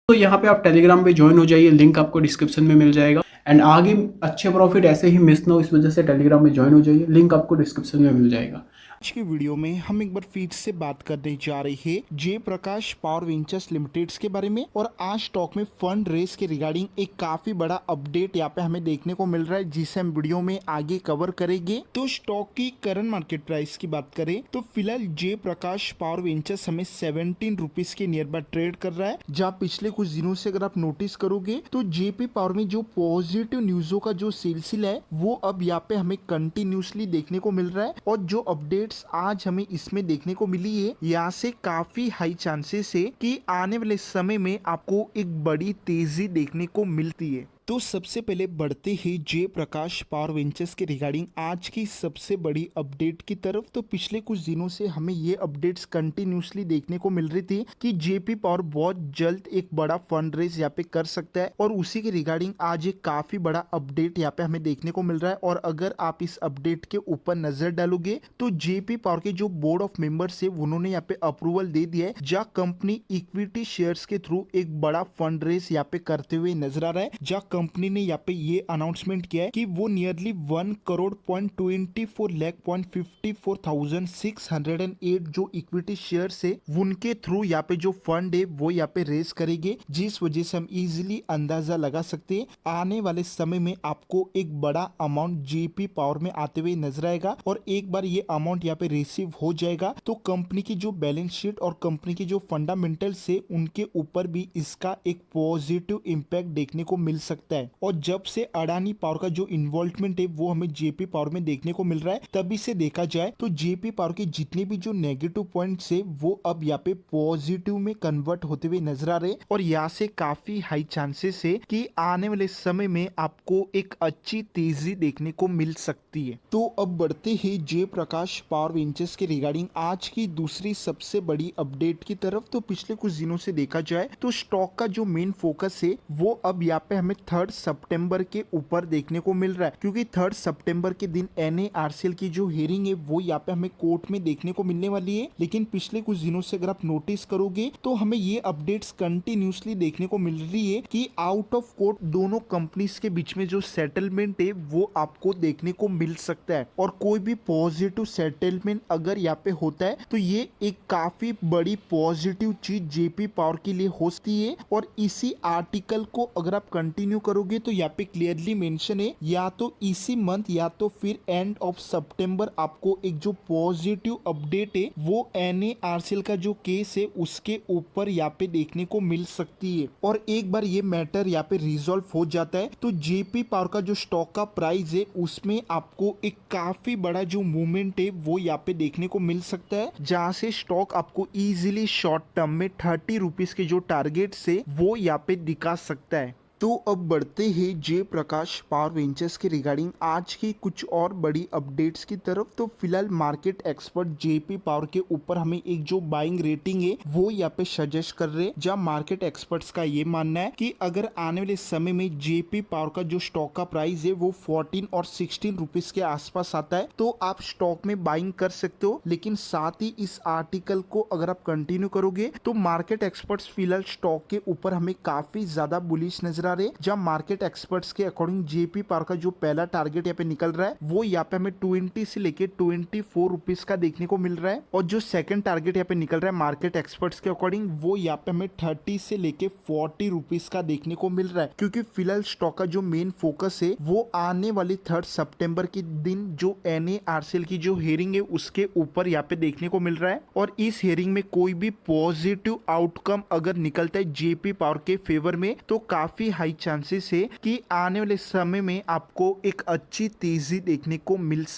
तो यहाँ पे आप टेलीग्राम पे ज्वाइन हो जाइए, लिंक आपको डिस्क्रिप्शन में मिल जाएगा। एंड आगे अच्छे प्रॉफिट ऐसे ही मिस ना हो, इस वजह से टेलीग्राम में ज्वाइन हो जाइए, लिंक आपको डिस्क्रिप्शन में मिल जाएगा। आज की वीडियो में हम एक बार फिर से बात करने जा रहे हैं जयप्रकाश पावर वेंचर्स लिमिटेड के बारे में। और आज स्टॉक में फंड रेस के रिगार्डिंग एक काफी बड़ा अपडेट यहाँ पे हमें देखने को मिल रहा है, जिसे हम वीडियो में आगे कवर करेंगे। तो स्टॉक की करंट मार्केट प्राइस की बात करें तो फिलहाल जयप्रकाश पावर वेंचर्स हमें 17 रुपीज के नियर बाय ट्रेड कर रहा है, जहाँ पिछले कुछ दिनों से अगर आप नोटिस करोगे तो जेपी पावर में जो पॉजिटिव न्यूजों का जो सिलसिला है वो अब यहाँ पे हमें कंटिन्यूसली देखने को मिल रहा है। और जो अपडेट आज हमें इसमें देखने को मिली है, यहाँ से काफी हाई चांसेस है कि आने वाले समय में आपको एक बड़ी तेजी देखने को मिलती है। तो सबसे पहले बढ़ते ही जयप्रकाश पावर वेंचर्स के रिगार्डिंग आज की सबसे बड़ी अपडेट की तरफ। तो पिछले कुछ दिनों से हमें ये अपडेट्स कंटिन्यूसली देखने को मिल रही थी कि जेपी पावर बहुत जल्द एक बड़ा फंड रेज यहाँ पे कर सकता है, और उसी के रिगार्डिंग आज एक काफी बड़ा अपडेट यहाँ पे हमें देखने को मिल रहा है। और अगर आप इस अपडेट के ऊपर नजर डालोगे तो जेपी पावर के जो बोर्ड ऑफ मेंबर्स है उन्होंने यहाँ पे अप्रूवल दे दिया है, जहाँ कंपनी इक्विटी शेयर्स के थ्रू एक बड़ा फंड रेज यहाँ पे करते हुए नजर आ रहा है। जहाँ कंपनी ने यहाँ पे ये अनाउंसमेंट किया है कि वो नियरली 1 करोड़ 24,54,608 जो इक्विटी शेयर्स है उनके थ्रू यहाँ पे जो फंड है वो यहाँ पे रेज करेंगे, जिस वजह से हम इजीली अंदाजा लगा सकते हैं आने वाले समय में आपको एक बड़ा अमाउंट जेपी पावर में आते हुए नजर आएगा। और एक बार ये अमाउंट यहाँ पे रिसीव हो जाएगा तो कंपनी की जो बैलेंस शीट और कंपनी की जो फंडामेंटल्स है उनके ऊपर भी इसका एक पॉजिटिव इम्पैक्ट देखने को मिल सकता है। और जब से अडानी पावर का जो इन्वॉल्वमेंट है वो हमें जेपी पावर में देखने को मिल रहा है, तभी से देखा जाए तो जेपी पावर के जितने भी जो नेगेटिव पॉइंट्स है वो अब यहाँ पे पॉजिटिव में कन्वर्ट होते हुए नजर आ रहे हैं। और यहाँ से काफी हाई चांसेस है कि आने वाले समय में आपको एक अच्छी तेजी देखने को मिल सकती है। तो अब बढ़ते ही जयप्रकाश पावर वेंचर्स के रिगार्डिंग आज की दूसरी सबसे बड़ी अपडेट की तरफ। तो पिछले कुछ दिनों से देखा जाए तो स्टॉक का जो मेन फोकस है वो अब यहाँ पे हमें 3 सितंबर के ऊपर देखने को मिल रहा है, क्योंकि 3 सितंबर के दिन NARCL की जो हियरिंग है वो यहाँ पे हमें कोर्ट में देखने को मिलने वाली है। लेकिन पिछले कुछ दिनों से अगर आप नोटिस करोगे तो हमें ये अपडेट्स कंटिन्यूसली देखने को मिल रही है कि आउट ऑफ कोर्ट दोनों कंपनीज के बीच में जो सेटलमेंट है वो आपको देखने को मिल सकता है। और कोई भी पॉजिटिव सेटलमेंट अगर यहाँ पे होता है तो ये एक काफी बड़ी पॉजिटिव चीज जेपी पावर के लिए होती है। और इसी आर्टिकल को अगर आप कंटिन्यू करोगे तो यहाँ पे क्लियरली मेंशन है या तो इसी मंथ या तो फिर एंड ऑफ सितंबर आपको एक जो पॉजिटिव अपडेट है वो NARCL का जो केस है उसके ऊपर यहाँ पे देखने को मिल सकती है। और एक बार ये मैटर यहाँ पे रिजॉल्व हो जाता है तो जेपी पावर का जो स्टॉक का प्राइस है उसमें आपको एक काफी बड़ा जो मूवमेंट है वो यहाँ पे देखने को मिल सकता है, जहाँ से स्टॉक आपको इजीली शॉर्ट टर्म में 30 रुपीज के जो टारगेट से वो यहाँ पे दिखा सकता है। तो अब बढ़ते ही जयप्रकाश पावर वेंचर्स के रिगार्डिंग आज की कुछ और बड़ी अपडेट्स की तरफ। तो फिलहाल मार्केट एक्सपर्ट जेपी पावर के ऊपर हमें एक जो बाइंग रेटिंग है वो यहाँ पे सजेस्ट कर रहे हैं, जहाँ मार्केट एक्सपर्ट्स का ये मानना है कि अगर आने वाले समय में जेपी पावर का जो स्टॉक का प्राइस है वो 14 और 16 रुपीज के आसपास आता है तो आप स्टॉक में बाइंग कर सकते हो। लेकिन साथ ही इस आर्टिकल को अगर आप कंटिन्यू करोगे तो मार्केट एक्सपर्ट्स फिलहाल स्टॉक के ऊपर हमें काफी ज्यादा बुलिश नजर आ रहे, जहां मार्केट एक्सपर्ट्स के अकॉर्डिंग जेपी पावर का जो पहला टारगेट यहाँ पे निकल रहा है वो यहाँ पे हमें 20 से लेके 24 रुपीज का देखने को मिल रहा है। और जो सेकंड टारगेट यहाँ पे निकल रहा है मार्केट एक्सपर्ट्स के अकॉर्डिंग वो यहाँ पे हमें 30 से लेके 40 रुपीज का देखने को मिल रहा है, क्योंकि फिलहाल स्टॉक का जो मेन फोकस है वो आने वाली 3 सितंबर के दिन जो NARCL की जो हियरिंग है उसके ऊपर यहाँ पे देखने को मिल रहा है। और इस हियरिंग में कोई भी पॉजिटिव आउटकम अगर निकलता है जेपी पावर के फेवर में तो काफी हाई चांसेस है कि आने वाले समय में आपको एक अच्छी तेजी देखने को मिल